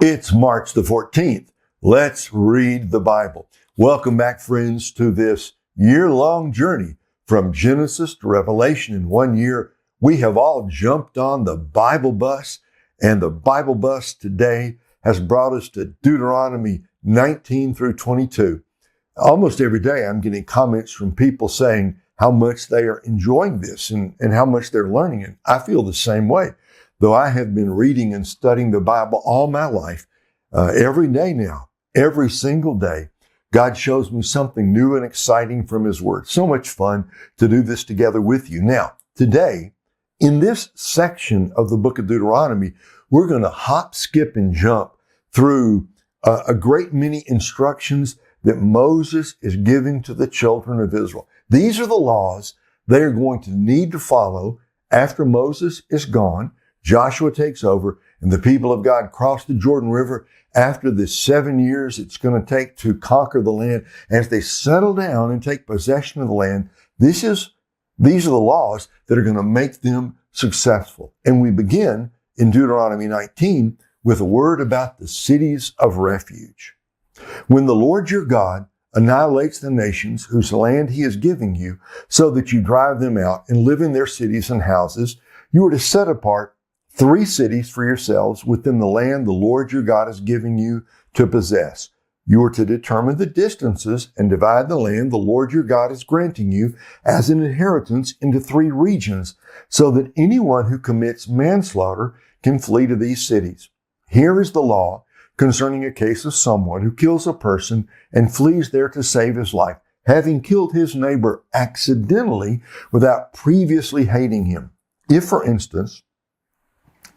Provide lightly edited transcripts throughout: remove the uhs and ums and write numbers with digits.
It's March the 14th. Let's read the Bible. Welcome back, friends, to this year-long journey from Genesis to Revelation. In 1 year, we have all jumped on the Bible bus, and the Bible bus today has brought us to Deuteronomy 19 through 22. Almost every day, I'm getting comments from people saying how much they are enjoying this and how much they're learning. And I feel the same way. Though I have been reading and studying the Bible all my life, every day now, every single day, God shows me something new and exciting from His Word. So much fun to do this together with you. Now, today, in this section of the book of Deuteronomy, we're going to hop, skip, and jump through a great many instructions that Moses is giving to the children of Israel. These are the laws they are going to need to follow after Moses is gone. Joshua takes over, and the people of God cross the Jordan River after the 7 years it's going to take to conquer the land. As they settle down and take possession of the land, these are the laws that are going to make them successful. And we begin in Deuteronomy 19 with a word about the cities of refuge. When the Lord your God annihilates the nations whose land He is giving you, so that you drive them out and live in their cities and houses, you are to set apart 3 cities for yourselves within the land the Lord your God is giving you to possess. You are to determine the distances and divide the land the Lord your God is granting you as an inheritance into 3 regions, so that anyone who commits manslaughter can flee to these cities. Here is the law concerning a case of someone who kills a person and flees there to save his life, having killed his neighbor accidentally without previously hating him. If, for instance,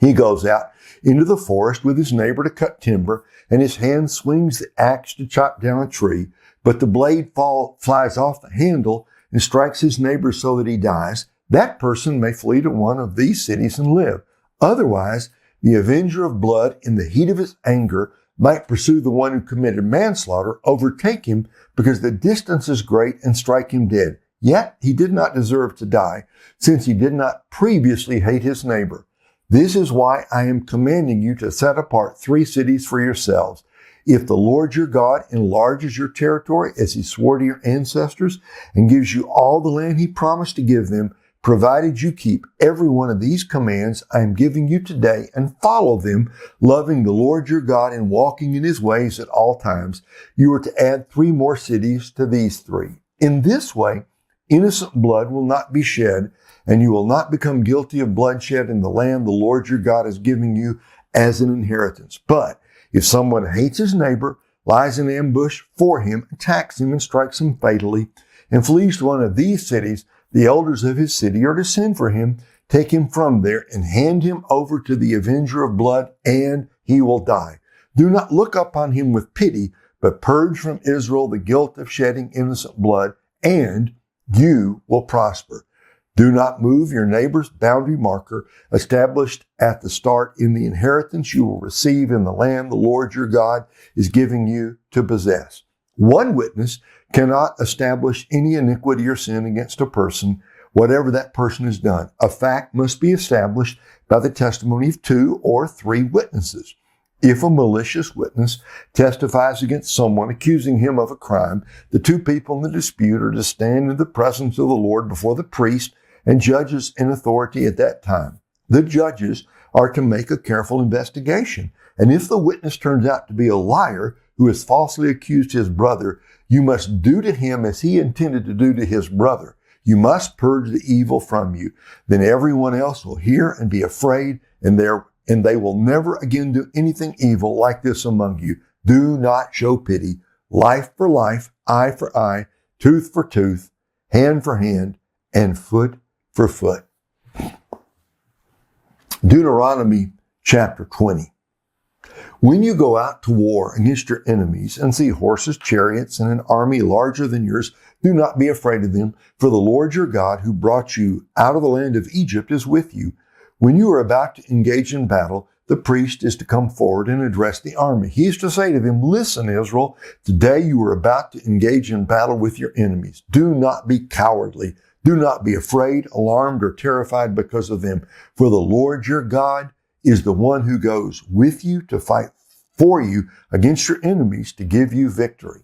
he goes out into the forest with his neighbor to cut timber, and his hand swings the axe to chop down a tree, but the blade flies off the handle and strikes his neighbor so that he dies, that person may flee to one of these cities and live. Otherwise, the avenger of blood, in the heat of his anger, might pursue the one who committed manslaughter, overtake him because the distance is great, and strike him dead. Yet he did not deserve to die, since he did not previously hate his neighbor. This is why I am commanding you to set apart 3 cities for yourselves. If the Lord your God enlarges your territory as He swore to your ancestors and gives you all the land He promised to give them, provided you keep every one of these commands I am giving you today and follow them, loving the Lord your God and walking in His ways at all times, you are to add 3 more cities to these 3. In this way, innocent blood will not be shed, and you will not become guilty of bloodshed in the land the Lord your God is giving you as an inheritance. But if someone hates his neighbor, lies in ambush for him, attacks him, and strikes him fatally, and flees to one of these cities, the elders of his city are to send for him, take him from there, and hand him over to the avenger of blood, and he will die. Do not look upon him with pity, but purge from Israel the guilt of shedding innocent blood, and you will prosper. Do not move your neighbor's boundary marker established at the start in the inheritance you will receive in the land the Lord your God is giving you to possess. One witness cannot establish any iniquity or sin against a person, whatever that person has done. A fact must be established by the testimony of 2 or 3 witnesses. If a malicious witness testifies against someone accusing him of a crime, the 2 people in the dispute are to stand in the presence of the Lord before the priest and judges in authority at that time. The judges are to make a careful investigation. And if the witness turns out to be a liar who has falsely accused his brother, you must do to him as he intended to do to his brother. You must purge the evil from you. Then everyone else will hear and be afraid, and they will never again do anything evil like this among you. Do not show pity. Life for life, eye for eye, tooth for tooth, hand for hand, and foot for foot. Deuteronomy chapter 20. When you go out to war against your enemies and see horses, chariots, and an army larger than yours, do not be afraid of them, for the Lord your God, who brought you out of the land of Egypt, is with you. When you are about to engage in battle, the priest is to come forward and address the army. He is to say to them, "Listen, Israel, today you are about to engage in battle with your enemies. Do not be cowardly. Do not be afraid, alarmed, or terrified because of them. For the Lord your God is the one who goes with you to fight for you against your enemies to give you victory.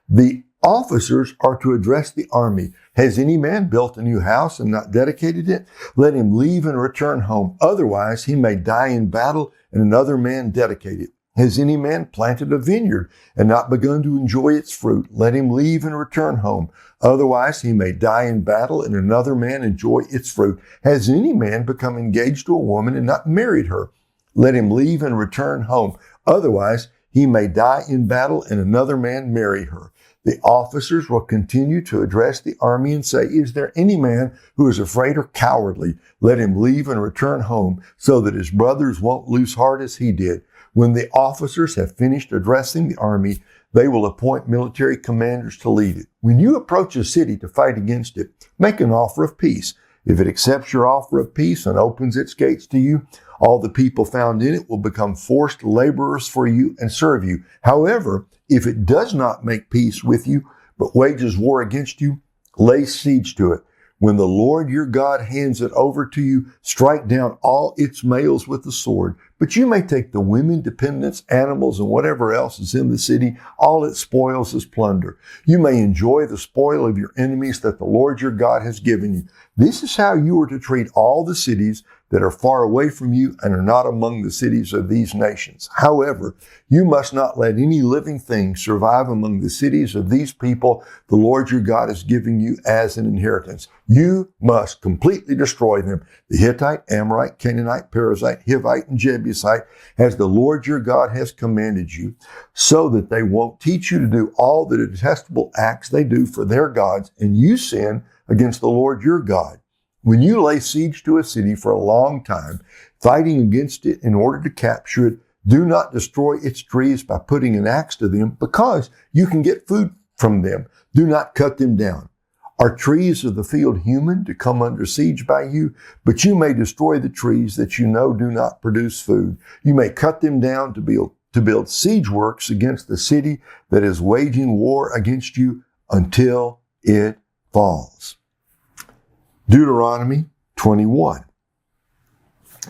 The officers are to address the army. Has any man built a new house and not dedicated it? Let him leave and return home. Otherwise, he may die in battle and another man dedicate it. Has any man planted a vineyard and not begun to enjoy its fruit? Let him leave and return home. Otherwise, he may die in battle and another man enjoy its fruit. Has any man become engaged to a woman and not married her? Let him leave and return home. Otherwise, he may die in battle and another man marry her. The officers will continue to address the army and say, is there any man who is afraid or cowardly? Let him leave and return home so that his brothers won't lose heart as he did. When the officers have finished addressing the army, they will appoint military commanders to lead it. When you approach a city to fight against it, make an offer of peace. If it accepts your offer of peace and opens its gates to you, all the people found in it will become forced laborers for you and serve you. However, if it does not make peace with you, but wages war against you, lay siege to it. When the Lord your God hands it over to you, strike down all its males with the sword. But you may take the women, dependents, animals, and whatever else is in the city, all its spoils as plunder. You may enjoy the spoil of your enemies that the Lord your God has given you. This is how you are to treat all the cities that are far away from you and are not among the cities of these nations. However, you must not let any living thing survive among the cities of these people the Lord your God is giving you as an inheritance. You must completely destroy them, the Hittite, Amorite, Canaanite, Perizzite, Hivite, and Jebusite, as the Lord your God has commanded you, so that they won't teach you to do all the detestable acts they do for their gods, and you sin against the Lord your God. When you lay siege to a city for a long time, fighting against it in order to capture it, do not destroy its trees by putting an axe to them, because you can get food from them. Do not cut them down. Are trees of the field human to come under siege by you? But you may destroy the trees that you know do not produce food. You may cut them down to build siege works against the city that is waging war against you until it falls. Deuteronomy 21.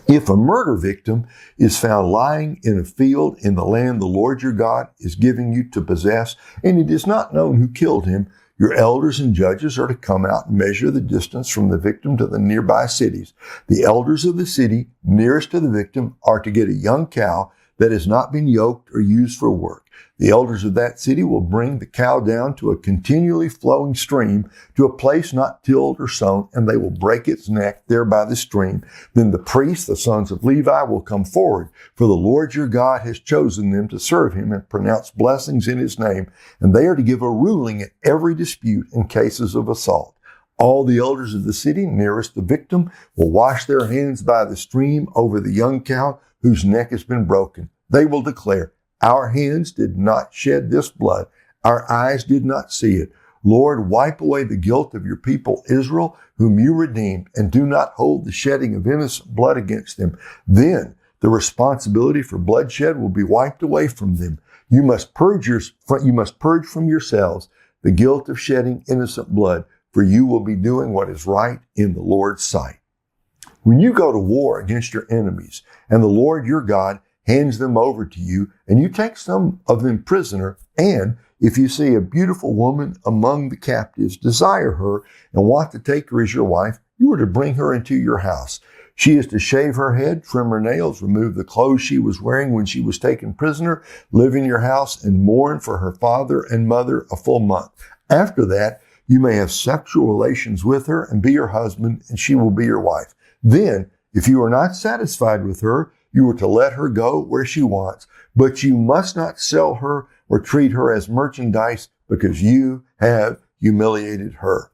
If a murder victim is found lying in a field in the land the Lord your God is giving you to possess, and it is not known who killed him, your elders and judges are to come out and measure the distance from the victim to the nearby cities. The elders of the city nearest to the victim are to get a young cow that has not been yoked or used for work. The elders of that city will bring the cow down to a continually flowing stream, to a place not tilled or sown, and they will break its neck there by the stream. Then the priests, the sons of Levi, will come forward, for the Lord your God has chosen them to serve him and pronounce blessings in his name, and they are to give a ruling in every dispute in cases of assault. All the elders of the city nearest the victim will wash their hands by the stream over the young cow whose neck has been broken. They will declare, our hands did not shed this blood. Our eyes did not see it. Lord, wipe away the guilt of your people Israel, whom you redeemed, and do not hold the shedding of innocent blood against them. Then the responsibility for bloodshed will be wiped away from them. You must purge from yourselves the guilt of shedding innocent blood, for you will be doing what is right in the Lord's sight. When you go to war against your enemies, and the Lord your God hands them over to you, and you take some of them prisoner, and if you see a beautiful woman among the captives, desire her, and want to take her as your wife, you are to bring her into your house. She is to shave her head, trim her nails, remove the clothes she was wearing when she was taken prisoner, live in your house, and mourn for her father and mother a full month. After that, you may have sexual relations with her and be her husband, and she will be your wife. Then, if you are not satisfied with her, you are to let her go where she wants, but you must not sell her or treat her as merchandise, because you have humiliated her.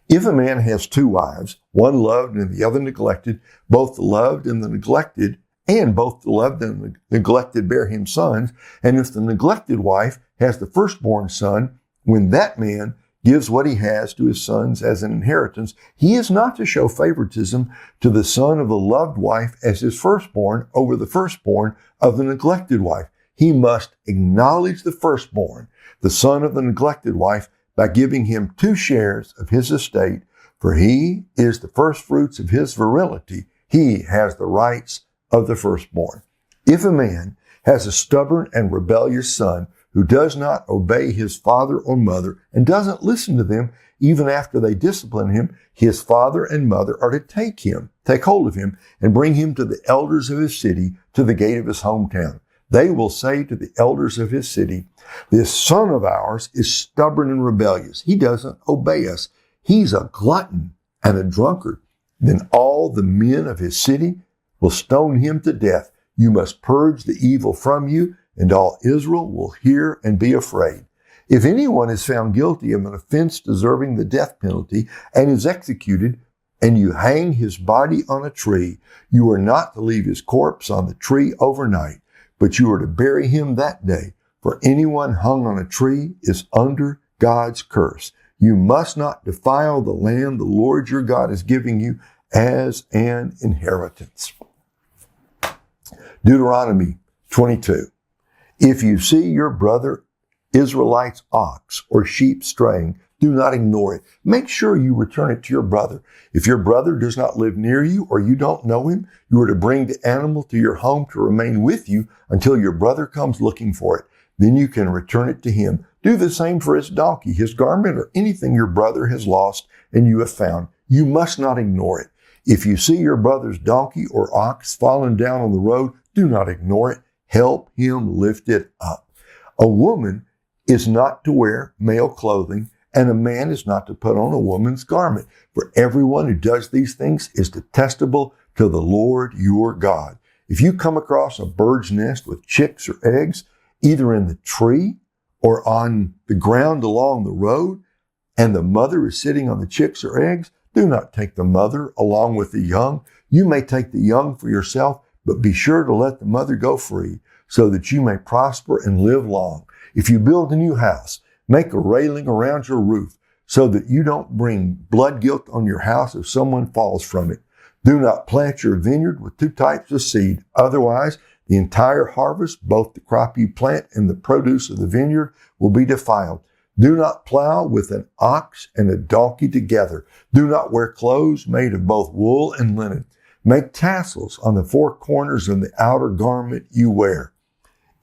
If a man has two wives, one loved and the other neglected, both the loved and the neglected, and both the loved and the neglected bear him sons, and if the neglected wife has the firstborn son, when that man gives what he has to his sons as an inheritance, he is not to show favoritism to the son of the loved wife as his firstborn over the firstborn of the neglected wife. He must acknowledge the firstborn, the son of the neglected wife, by giving him 2 shares of his estate, for he is the firstfruits of his virility. He has the rights of the firstborn. If a man has a stubborn and rebellious son who does not obey his father or mother and doesn't listen to them even after they discipline him, his father and mother are to take hold of him, and bring him to the elders of his city, to the gate of his hometown. They will say to the elders of his city, "This son of ours is stubborn and rebellious. He doesn't obey us. He's a glutton and a drunkard." Then all the men of his city will stone him to death. You must purge the evil from you, and all Israel will hear and be afraid. If anyone is found guilty of an offense deserving the death penalty and is executed, and you hang his body on a tree, you are not to leave his corpse on the tree overnight, but you are to bury him that day, for anyone hung on a tree is under God's curse. You must not defile the land the Lord your God is giving you as an inheritance. Deuteronomy 22. If you see your brother Israelite's ox or sheep straying, do not ignore it. Make sure you return it to your brother. If your brother does not live near you or you don't know him, you are to bring the animal to your home to remain with you until your brother comes looking for it. Then you can return it to him. Do the same for his donkey, his garment, or anything your brother has lost and you have found. You must not ignore it. If you see your brother's donkey or ox fallen down on the road, do not ignore it. Help him lift it up. A woman is not to wear male clothing, and a man is not to put on a woman's garment. For everyone who does these things is detestable to the Lord your God. If you come across a bird's nest with chicks or eggs, either in the tree or on the ground along the road, and the mother is sitting on the chicks or eggs, do not take the mother along with the young. You may take the young for yourself, but be sure to let the mother go free, so that you may prosper and live long. If you build a new house, make a railing around your roof, so that you don't bring blood guilt on your house if someone falls from it. Do not plant your vineyard with two types of seed. Otherwise, the entire harvest, both the crop you plant and the produce of the vineyard, will be defiled. Do not plow with an ox and a donkey together. Do not wear clothes made of both wool and linen. Make tassels on the four corners of the outer garment you wear.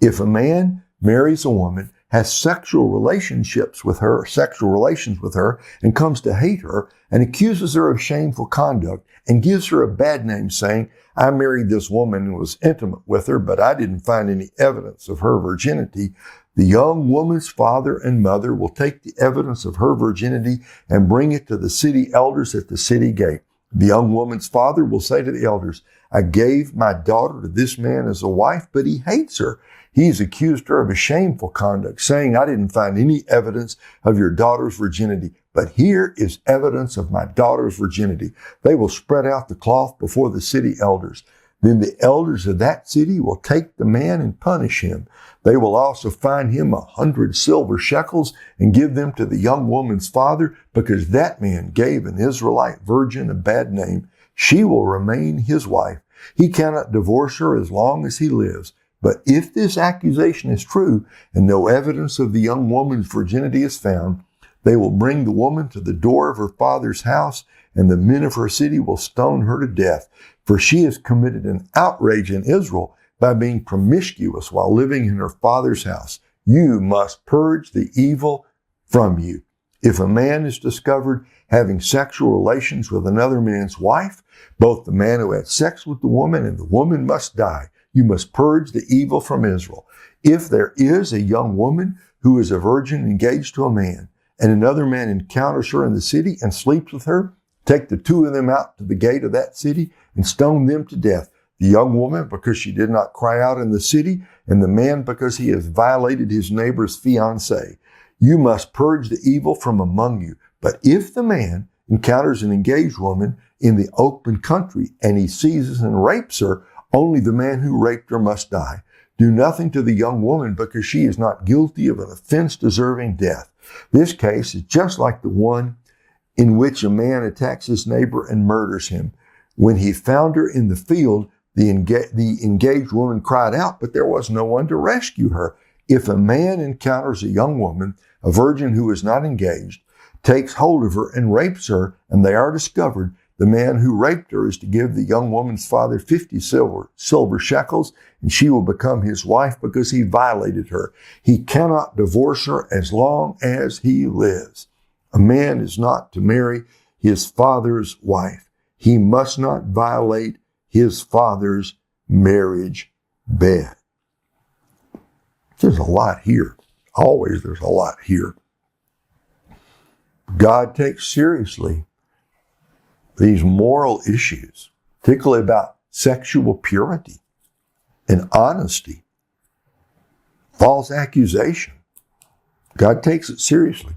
If a man marries a woman, has sexual relations with her, and comes to hate her, and accuses her of shameful conduct, and gives her a bad name, saying, "I married this woman and was intimate with her, but I didn't find any evidence of her virginity," the young woman's father and mother will take the evidence of her virginity and bring it to the city elders at the city gate. The young woman's father will say to the elders, "I gave my daughter to this man as a wife, but he hates her. He's accused her of a shameful conduct, saying, 'I didn't find any evidence of your daughter's virginity, but here is evidence of my daughter's virginity.' They will spread out the cloth before the city elders. Then the elders of that city will take the man and punish him. They will also fine him 100 silver shekels and give them to the young woman's father, because that man gave an Israelite virgin a bad name. She will remain his wife. He cannot divorce her as long as he lives. But if this accusation is true and no evidence of the young woman's virginity is found, they will bring the woman to the door of her father's house, and the men of her city will stone her to death, for she has committed an outrage in Israel by being promiscuous while living in her father's house. You must purge the evil from you. If a man is discovered having sexual relations with another man's wife, both the man who had sex with the woman and the woman must die. You must purge the evil from Israel. If there is a young woman who is a virgin engaged to a man, and another man encounters her in the city and sleeps with her, take the two of them out to the gate of that city and stone them to death. The young woman because she did not cry out in the city, and the man because he has violated his neighbor's fiancée. You must purge the evil from among you. But if the man encounters an engaged woman in the open country and he seizes and rapes her, only the man who raped her must die. Do nothing to the young woman because she is not guilty of an offense deserving death. This case is just like the one in which a man attacks his neighbor and murders him. When he found her in the field, the engaged woman cried out, but there was no one to rescue her. If a man encounters a young woman, a virgin who is not engaged, takes hold of her and rapes her, and they are discovered, the man who raped her is to give the young woman's father 50 silver shekels, and she will become his wife because he violated her. He cannot divorce her as long as he lives. A man is not to marry his father's wife. He must not violate his father's marriage bed. There's a lot here. Always there's a lot here. God takes seriously these moral issues, particularly about sexual purity and honesty, false accusation. God takes it seriously.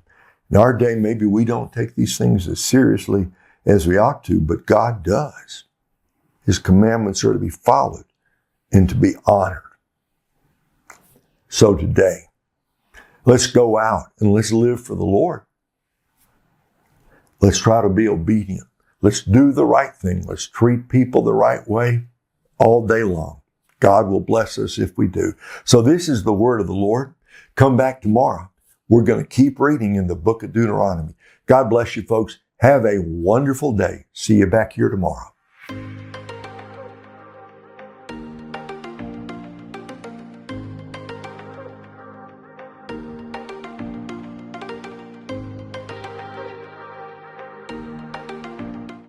In our day, maybe we don't take these things as seriously as we ought to, but God does. His commandments are to be followed and to be honored. So today, let's go out and let's live for the Lord. Let's try to be obedient. Let's do the right thing. Let's treat people the right way all day long. God will bless us if we do. So this is the word of the Lord. Come back tomorrow. We're going to keep reading in the book of Deuteronomy. God bless you, folks. Have a wonderful day. See you back here tomorrow.